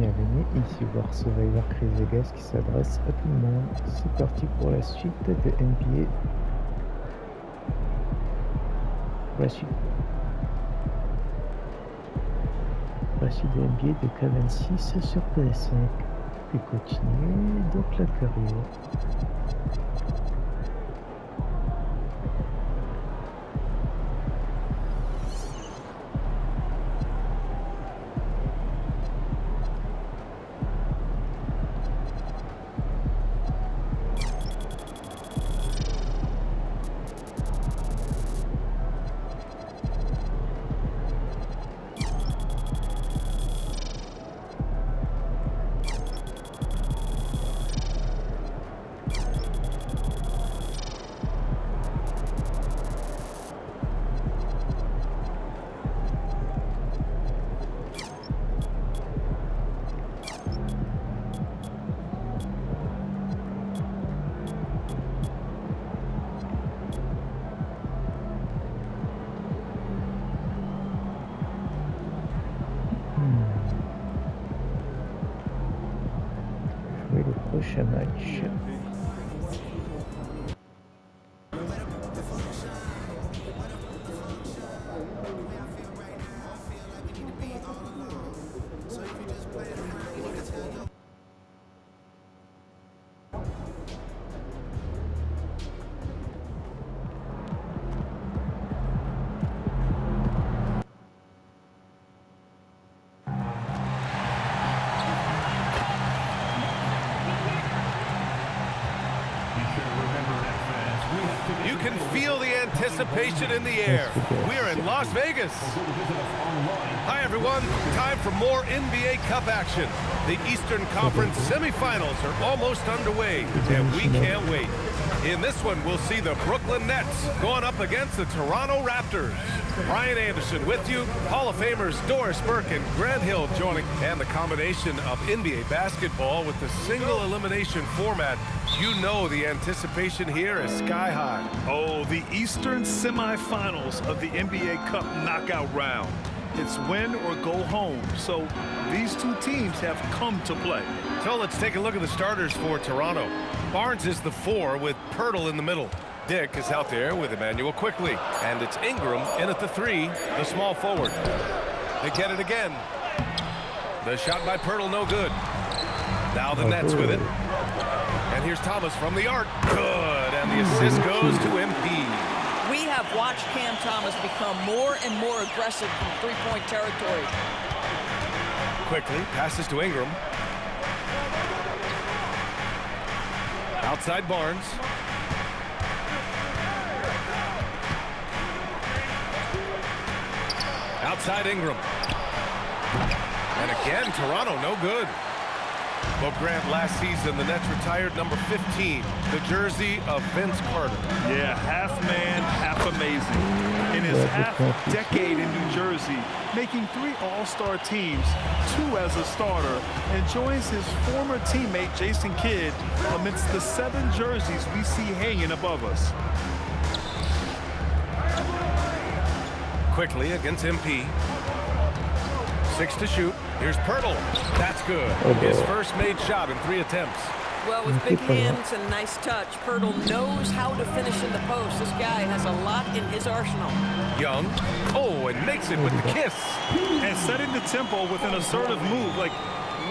Bienvenue, ici voir Survivor Chris Vegas qui s'adresse à tout le monde. C'est parti pour la suite de NBA. La suite de NBA de Caven 6 sur PS5. Puis continuer donc la carrière. Jouer le prochain match. You can feel the anticipation in the air. We're in Las Vegas. Hi, everyone. Time for more NBA Cup action. The Eastern Conference semifinals are almost underway, and we can't wait. In this one, we'll see the Brooklyn Nets going up against the Toronto Raptors. Brian Anderson with you, Hall of Famers Doris Burke and Grant Hill joining, and the combination of NBA basketball with the single elimination format. You know the anticipation here is sky high. Oh, the Eastern semifinals of the NBA Cup knockout round. It's win or go home, so these two teams have come to play. So let's take a look at the starters for Toronto. Barnes is the 4 with Pirtle in the middle. Dick is out there with Emmanuel quickly. And it's Ingram in at the 3, the small forward. They get it again. The shot by Pirtle, no good. Now the Nets with it. And here's Thomas from the arc. Good, and the assist goes to MP. We have watched Cam Thomas become more and more aggressive from three-point territory. Quickly, passes to Ingram. Outside Barnes. Outside Ingram. And again, Toronto, no good. Well, Grant, last season, the Nets retired number 15, the jersey of Vince Carter. Yeah, half man, half amazing. In his half-decade in New Jersey, making 3 All-Star teams, 2 as a starter, and joins his former teammate Jason Kidd amidst the 7 jerseys we see hanging above us. Quickly against MP. 6 to shoot. Here's Pirtle. That's good. His first made shot in 3 attempts. Well, with big hands and nice touch, Pirtle knows how to finish in the post. This guy has a lot in his arsenal. Young. Oh, and makes it with the kiss. And setting the tempo with an assertive move. Like,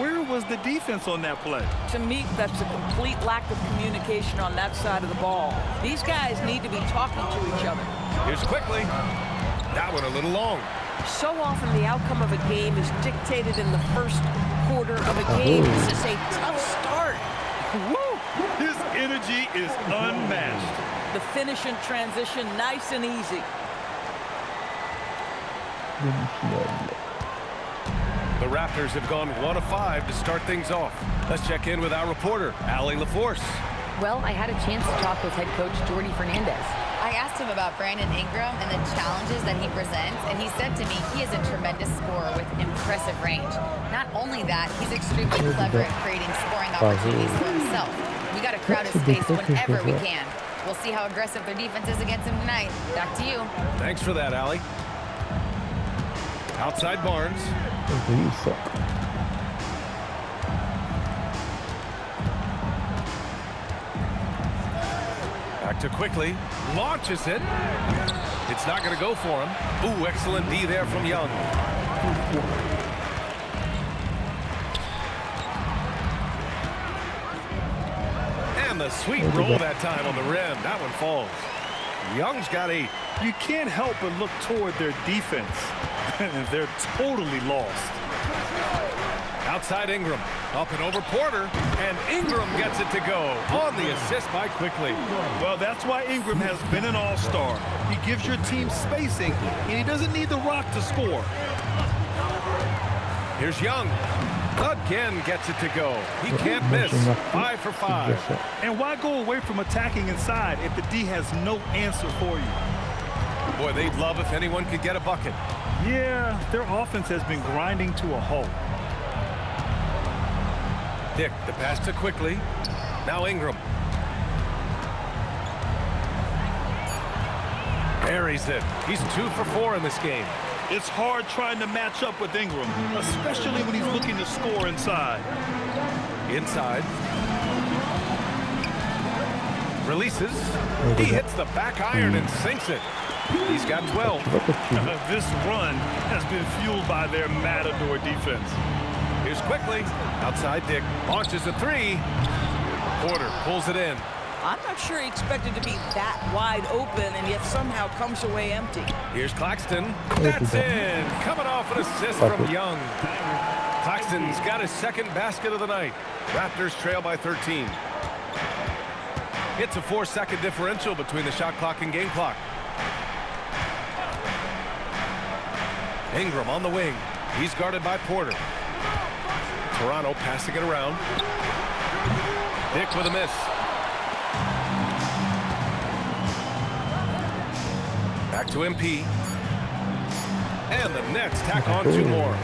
where was the defense on that play? To me, that's a complete lack of communication on that side of the ball. These guys need to be talking to each other. Here's quickly. That one a little long. So often the outcome of a game is dictated in the first quarter of a game. This is a tough start. Woo! His energy is unmatched. The finish and transition, nice and easy. Demi-finale. The Raptors have gone 1 of 5 to start things off. Let's check in with our reporter, Allie LaForce. Well, I had a chance to talk with head coach Jordy Fernandez. I asked him about Brandon Ingram and the challenges that he presents, and he said to me he is a tremendous scorer with impressive range. Not only that, he's extremely clever at creating scoring opportunities for himself. We got to crowd his space whenever we can. We'll see how aggressive their defense is against him tonight. Back to you. Thanks for that, Allie. Outside Barnes. to quickly. Launches it. It's not going to go for him. Ooh, excellent D there from Young. And the sweet roll that time on the rim. That one falls. Young's got 8. You can't help but look toward their defense. They're totally lost. Outside Ingram. Up and over Porter. And Ingram gets it to go on the assist by Quickly. Well, that's why Ingram has been an all-star. He gives your team spacing, and he doesn't need the rock to score. Here's Young. Again gets it to go. He can't miss. 5 for 5. And why go away from attacking inside if the D has no answer for you? Boy, they'd love if anyone could get a bucket. Yeah, their offense has been grinding to a halt. Dick, the pass to Quickly. Now Ingram. Buries it. He's 2 for 4 in this game. It's hard trying to match up with Ingram, especially when he's looking to score inside. Inside. Releases. He hits the back iron and sinks it. He's got 12. This run has been fueled by their Matador defense. Here's Quickly. Outside Dick. Launches a 3. Porter pulls it in. I'm not sure he expected to be that wide open and yet somehow comes away empty. Here's Claxton. That's in. Coming off an assist from Young. Claxton's got his second basket of the night. Raptors trail by 13. It's a 4-second differential between the shot clock and game clock. Ingram on the wing. He's guarded by Porter. Toronto passing it around. Dick with a miss. Back to MP. And the Nets tack on 2 more.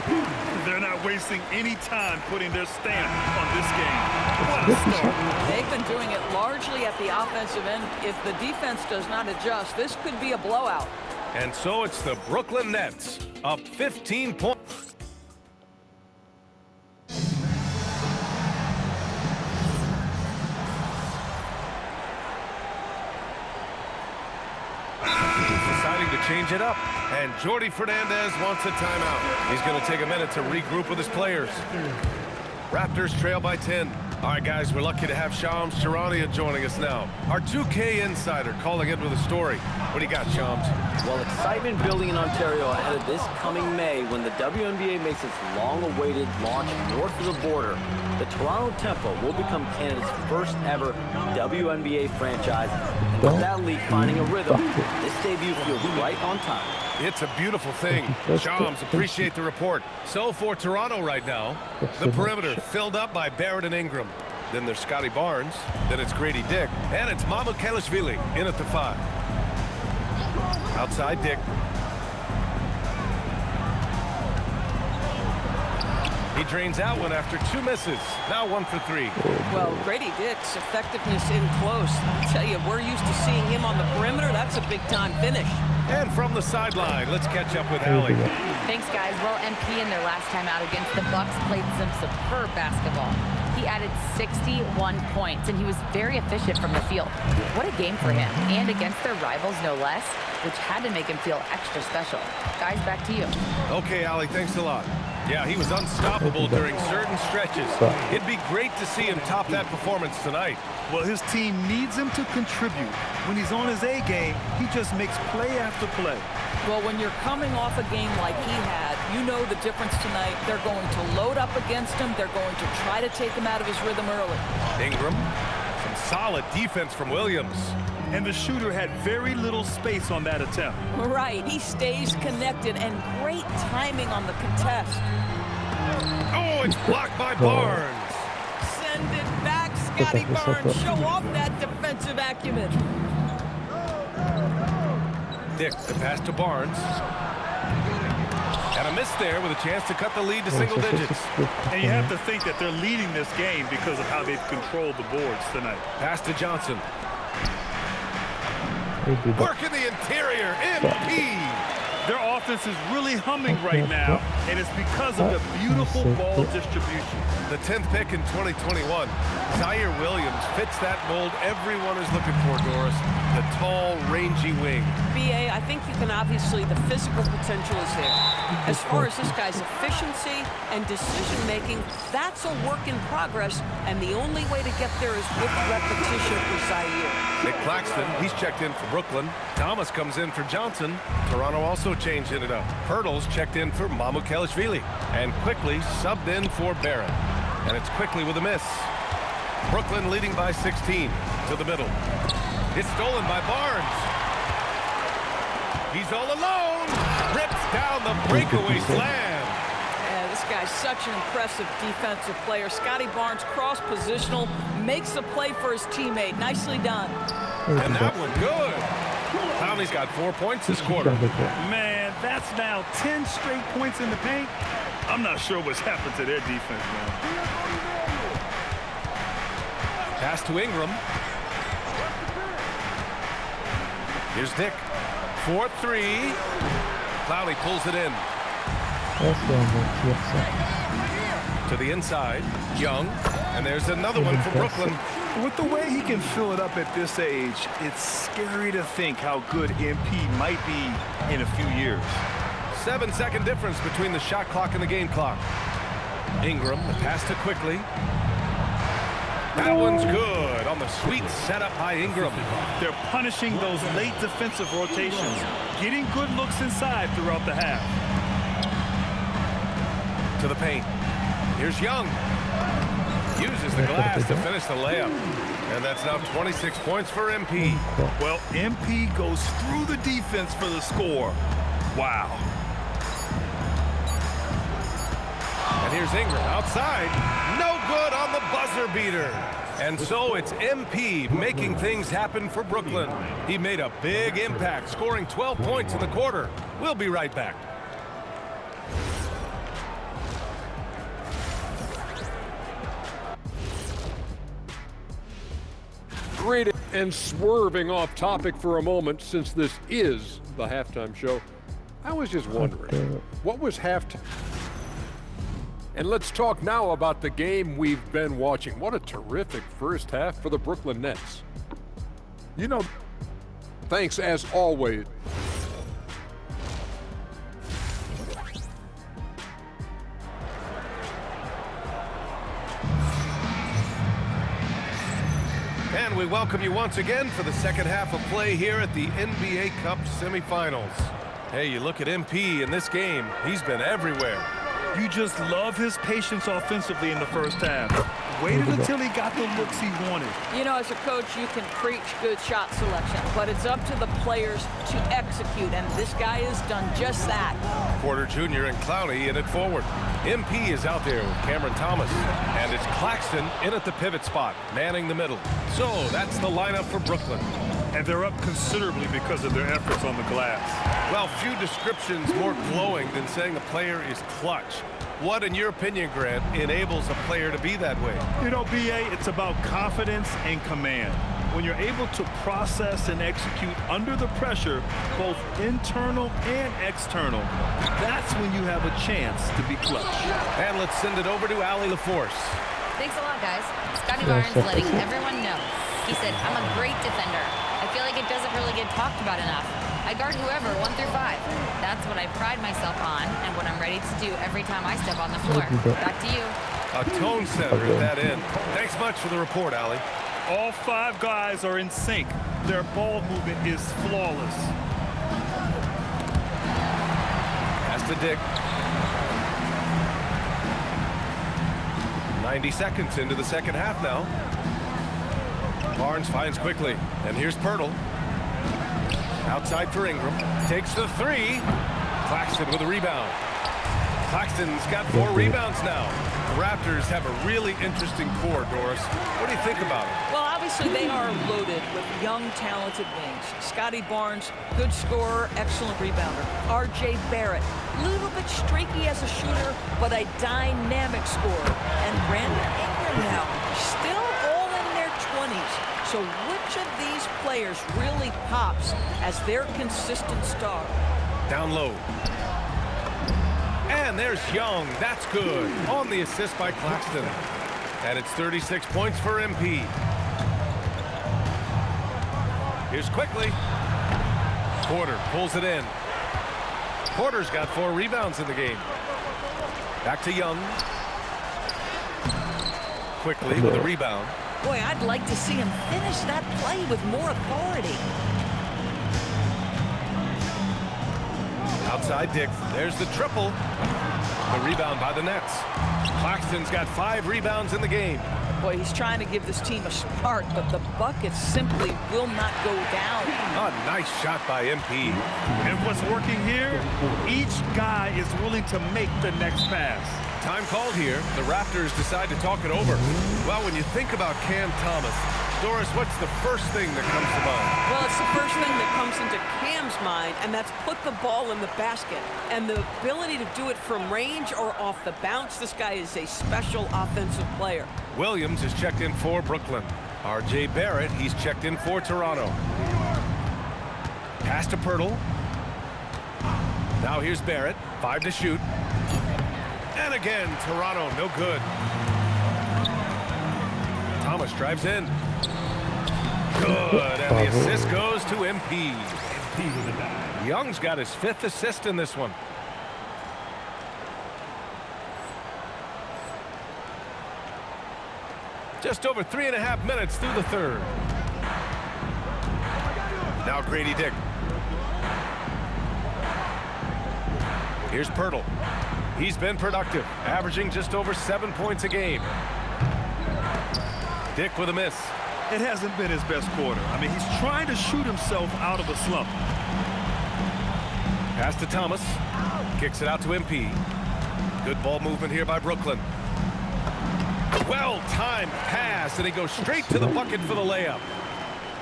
They're not wasting any time putting their stamp on this game. What a start. They've been doing it largely at the offensive end. If the defense does not adjust, this could be a blowout. And so it's the Brooklyn Nets up 15 points. Change it up, and Jordi Fernandez wants a timeout. He's going to take a minute to regroup with his players. Raptors trail by 10. All right, guys, we're lucky to have Shams Charania joining us now. Our 2K insider calling in with a story. What do you got, Shams? Well, excitement building in Ontario ahead of this coming May when the WNBA makes its long-awaited launch north of the border. The Toronto Tempo will become Canada's first ever WNBA franchise. And with that league finding a rhythm, this debut feels right on time. It's a beautiful thing. Shams, appreciate the report. So for Toronto right now, the perimeter filled up by Barrett and Ingram. Then there's Scotty Barnes. Then it's Grady Dick. And it's Mamu Kelishvili in at the 5. Outside Dick. He drains out one after 2 misses. Now 1 for 3. Well, Grady Dick's effectiveness in close. I'll tell you, we're used to seeing him on the perimeter. That's a big-time finish. And from the sideline, let's catch up with Allie. Thanks, guys. Well, MP in their last time out against the Bucks played some superb basketball. He added 61 points, and he was very efficient from the field. What a game for him, and against their rivals, no less, which had to make him feel extra special. Guys, back to you. Okay, Allie, thanks a lot. Yeah, he was unstoppable during certain stretches. It'd be great to see him top that performance tonight. Well, his team needs him to contribute. When he's on his A game, he just makes play after play. Well, when you're coming off a game like he had, you know the difference tonight. They're going to load up against him. They're going to try to take him out of his rhythm early. Ingram, some solid defense from Williams. And the shooter had very little space on that attempt. Right, he stays connected, and great timing on the contest. Oh, it's blocked by Barnes. Send it back, Scotty Barnes. Show off that defensive acumen. Dick, the pass to Barnes. And a miss there with a chance to cut the lead to single digits. And you have to think that they're leading this game because of how they've controlled the boards tonight. Pass to Johnson. Work in the interior, MP. Their offense is really humming right now, and it's because of the beautiful ball distribution. The 10th pick in 2021, Zaire Williams fits that mold everyone is looking for, Doris. The tall, rangy wing. BA, I think you can obviously, the physical potential is there. As far as this guy's efficiency and decision-making, that's a work in progress, and the only way to get there is with repetition for Zaire. Nick Claxton, he's checked in for Brooklyn. Thomas comes in for Johnson. Toronto also changing it up. Hurdles checked in for Mamukelashvili. And quickly subbed in for Barrett. And it's quickly with a miss. Brooklyn leading by 16 to the middle. It's stolen by Barnes. He's all alone. Rips down the breakaway slam. Yeah, this guy's such an impressive defensive player. Scotty Barnes, cross-positional, makes a play for his teammate. Nicely done. And that one good. Clowney's got 4 points this quarter. Man, that's now 10 straight points in the paint. I'm not sure what's happened to their defense, man. Pass to Ingram. Here's Dick. 4-3. Clowney pulls it in. To the inside. Young. And there's another one for Brooklyn. With the way he can fill it up at this age, it's scary to think how good MP might be in a few years. 7-second difference between the shot clock and the game clock. Ingram, the pass to Quickly. That one's good on the sweet setup by Ingram. They're punishing those late defensive rotations, getting good looks inside throughout the half. To the paint. Here's Young. Uses the glass to finish the layup. And that's now 26 points for MP. Well, MP goes through the defense for the score. Wow. And here's Ingram outside. No good on the buzzer beater. And so it's MP making things happen for Brooklyn. He made a big impact, scoring 12 points in the quarter. We'll be right back. Great and swerving off topic for a moment, since this is the halftime show. I was just wondering, what was halftime? And let's talk now about the game we've been watching. What a terrific first half for the Brooklyn Nets. You know, thanks as always. And we welcome you once again for the second half of play here at the NBA Cup semifinals. Hey, you look at MP in this game, he's been everywhere. You just love his patience offensively in the first half. Waited until he got the looks he wanted. You know, as a coach, you can preach good shot selection, but it's up to the players to execute, and this guy has done just that. Porter Jr. and Clowney in it forward. MP is out there with Cameron Thomas, and it's Claxton in at the pivot spot, manning the middle. So that's the lineup for Brooklyn. And they're up considerably because of their efforts on the glass. Well, few descriptions more glowing than saying a player is clutch. What, in your opinion, Grant, enables a player to be that way? You know, BA, it's about confidence and command. When you're able to process and execute under the pressure, both internal and external, that's when you have a chance to be clutch. And let's send it over to Allie LaForce. Thanks a lot, guys. Scotty Barnes letting everyone know. He said, I'm a great defender. I feel like it doesn't really get talked about enough. I guard whoever, 1 through 5. That's what I pride myself on and what I'm ready to do every time I step on the floor. Back to you. A tone setter at that end. Thanks much for the report, Allie. All 5 guys are in sync. Their ball movement is flawless. Pass to Dick. 90 seconds into the second half now. Barnes finds Quickly, and here's Pirtle. Outside for Ingram. Takes the 3. Claxton with a rebound. Claxton's got 4 rebounds now. The Raptors have a really interesting core, Doris. What do you think about it? Well, obviously they are loaded with young, talented wings. Scotty Barnes, good scorer, excellent rebounder. R.J. Barrett, a little bit streaky as a shooter, but a dynamic scorer. And Brandon Ingram now, still all in their 20s. So which of these players really pops as their consistent star? Down low. And there's Young. That's good. On the assist by Claxton. And it's 36 points for MP. Here's Quickly. Porter pulls it in. Porter's got 4 rebounds in the game. Back to Young. Quickly with a rebound. Boy, I'd like to see him finish that play with more authority. Outside Dick. There's the triple. The rebound by the Nets. Claxton's got 5 rebounds in the game. Boy, he's trying to give this team a spark, but the buckets simply will not go down. A nice shot by MP. And what's working here? Each guy is willing to make the next pass. Time called here. The Raptors decide to talk it over. Well, when you think about Cam Thomas, Doris, what's the first thing that comes to mind? Well, it's the first thing that comes into Cam's mind, and that's put the ball in the basket. And the ability to do it from range or off the bounce, this guy is a special offensive player. Williams is checked in for Brooklyn. R.J. Barrett, he's checked in for Toronto. Pass to Pirtle. Now here's Barrett. 5 to shoot. And again, Toronto, no good. Thomas drives in. Good, and the assist goes to MP. Young's got his 5th assist in this one. Just over 3.5 minutes through the third. Now Grady Dick. Here's Pirtle. He's been productive, averaging just over 7 points a game. Dick with a miss. It hasn't been his best quarter. I mean, he's trying to shoot himself out of a slump. Pass to Thomas. Kicks it out to MP. Good ball movement here by Brooklyn. Well-timed pass, and he goes straight to the bucket for the layup.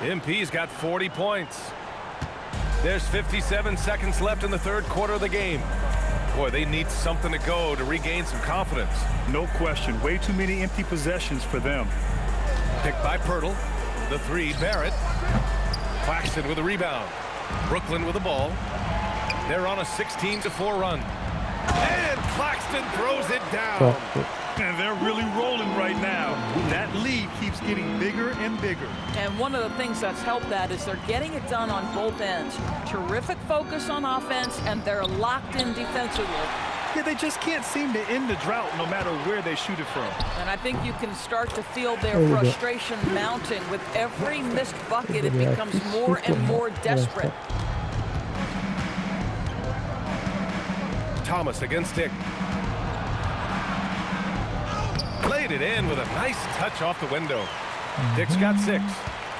MP's got 40 points. There's 57 seconds left in the third quarter of the game. Boy, they need something to go to regain some confidence. No question. Way too many empty possessions for them. Picked by Pirtle. The 3, Barrett. Claxton with a rebound. Brooklyn with the ball. They're on a 16-4 run. And Claxton throws it down. And they're really rolling right now. That lead keeps getting bigger and bigger. And one of the things that's helped that is they're getting it done on both ends. Terrific focus on offense, and they're locked in defensively. Yeah, they just can't seem to end the drought no matter where they shoot it from. And I think you can start to feel their frustration mounting. With every missed bucket, it becomes more and more desperate. Thomas against Dick. Laid it in with a nice touch off the window. Dick's got 6.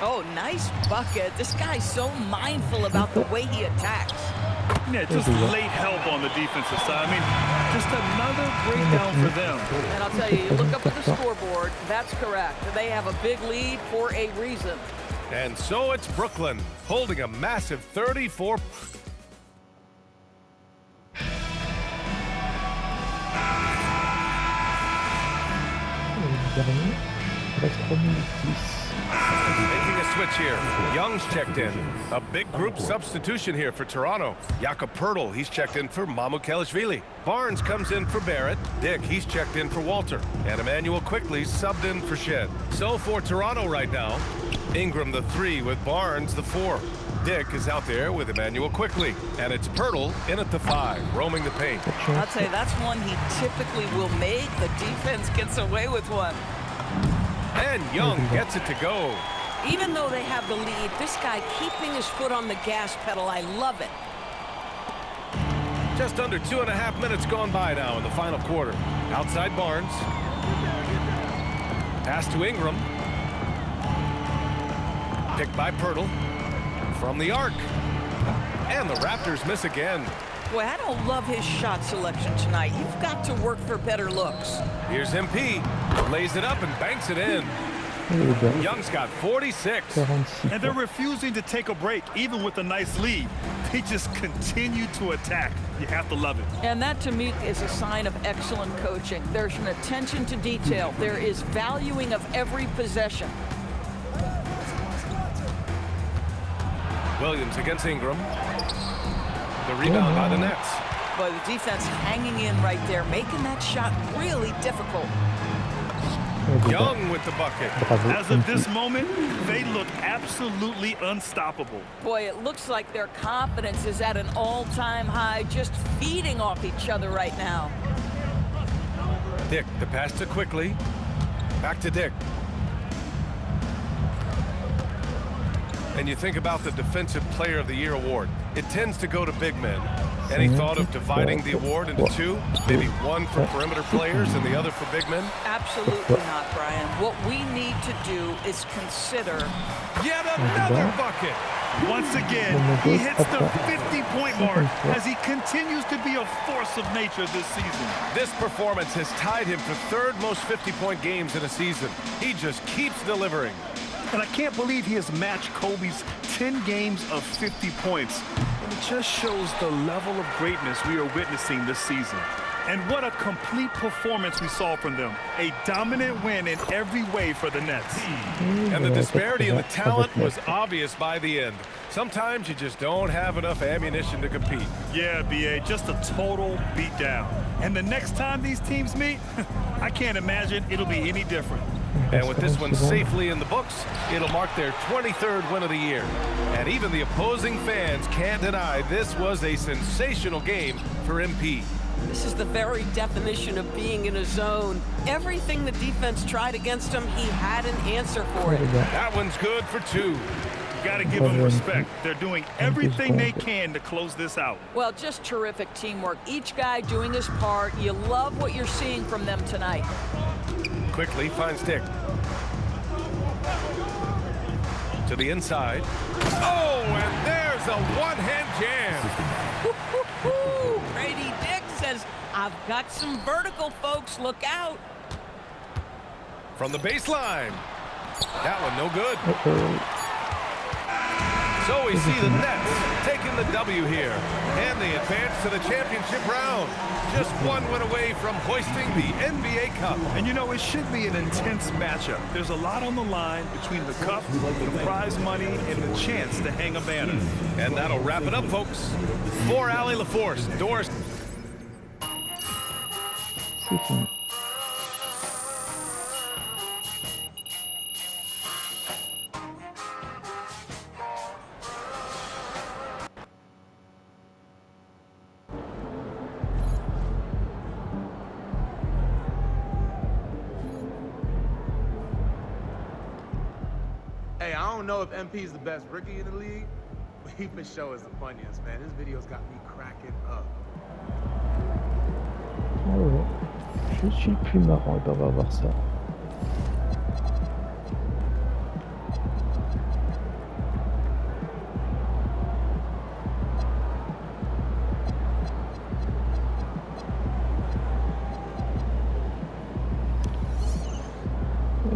Oh, nice bucket. This guy's so mindful about the way he attacks. Yeah, just late help on the defensive side. I mean, just another breakdown for them. And I'll tell you, you look up at the scoreboard, that's correct. They have a big lead for a reason. And so it's Brooklyn holding a massive 34. Making a switch here. Young's checked in. A big group substitution here for Toronto. Jakob Pirtle, he's checked in for Mamukelashvili. Barnes comes in for Barrett. Dick, he's checked in for Walter. And Emmanuel Quickly subbed in for Shed. So for Toronto right now, Ingram the 3 with Barnes the 4. Dick is out there with Emmanuel Quickly. And it's Pirtle in at the 5, roaming the paint. I'd say that's one he typically will make. The defense gets away with one. And Young gets it to go. Even though they have the lead, this guy keeping his foot on the gas pedal, I love it. Just under 2.5 minutes gone by now in the final quarter. Outside Barnes. Pass to Ingram. Picked by Pirtle. From the arc. And the Raptors miss again. Boy, I don't love his shot selection tonight. You've got to work for better looks. Here's MP. Lays it up and banks it in. Young's got 46. And they're refusing to take a break, even with a nice lead. They just continue to attack. You have to love it. And that, to me, is a sign of excellent coaching. There's an attention to detail. There is valuing of every possession. Williams against Ingram. The rebound by the Nets. But the defense hanging in right there, making that shot really difficult. Young with the bucket. As of this moment, they look absolutely unstoppable. Boy, it looks like their confidence is at an all-time high, just feeding off each other right now. Dick, the pass to Quickly. Back to Dick. And you think about the Defensive Player of the Year award. It tends to go to big men. Any thought of dividing the award into two? Maybe one for perimeter players and the other for big men? Absolutely not, Brian. What we need to do is consider... Yet another bucket! Once again, he hits the 50-point mark as he continues to be a force of nature this season. This performance has tied him for third most 50-point games in a season. He just keeps delivering. And I can't believe he has matched Kobe's 10 games of 50 points. And it just shows the level of greatness we are witnessing this season. And what a complete performance we saw from them. A dominant win in every way for the Nets. And the disparity in the talent was obvious by the end. Sometimes you just don't have enough ammunition to compete. Yeah, B.A., just a total beatdown. And the next time these teams meet, I can't imagine it'll be any different. And with this one safely in the books, it'll mark their 23rd win of the year. And even the opposing fans can't deny this was a sensational game for MP. This is the very definition of being in a zone. Everything the defense tried against him, he had an answer for it. That one's good for two. You got to give them respect. They're doing everything they can to close this out. Well, just terrific teamwork. Each guy doing his part. You love what you're seeing from them tonight. Quickly finds Dick. To the inside. Oh, and there's a one-hand jam. Brady Dick says, I've got some vertical, folks. Look out. From the baseline. That one no good. So we see the Nets taking the W here. And they advance to the championship round. Just one win away from hoisting the NBA Cup. And you know, it should be an intense matchup. There's a lot on the line between the cup, the prize money, and the chance to hang a banner. And that'll wrap it up, folks. For Allie LaForce, Doris. C'est fini. Hey, I don't know if MP is the best rookie in the league, but he for sure is the funniest, man. His videos got me cracking up. Ah ouais, je suis le plus marrant, on va voir ça.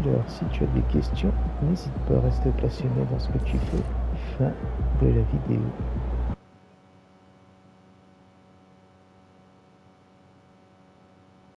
Alors, si tu as des questions, n'hésite pas à rester passionné dans ce que tu fais. Fin de la vidéo.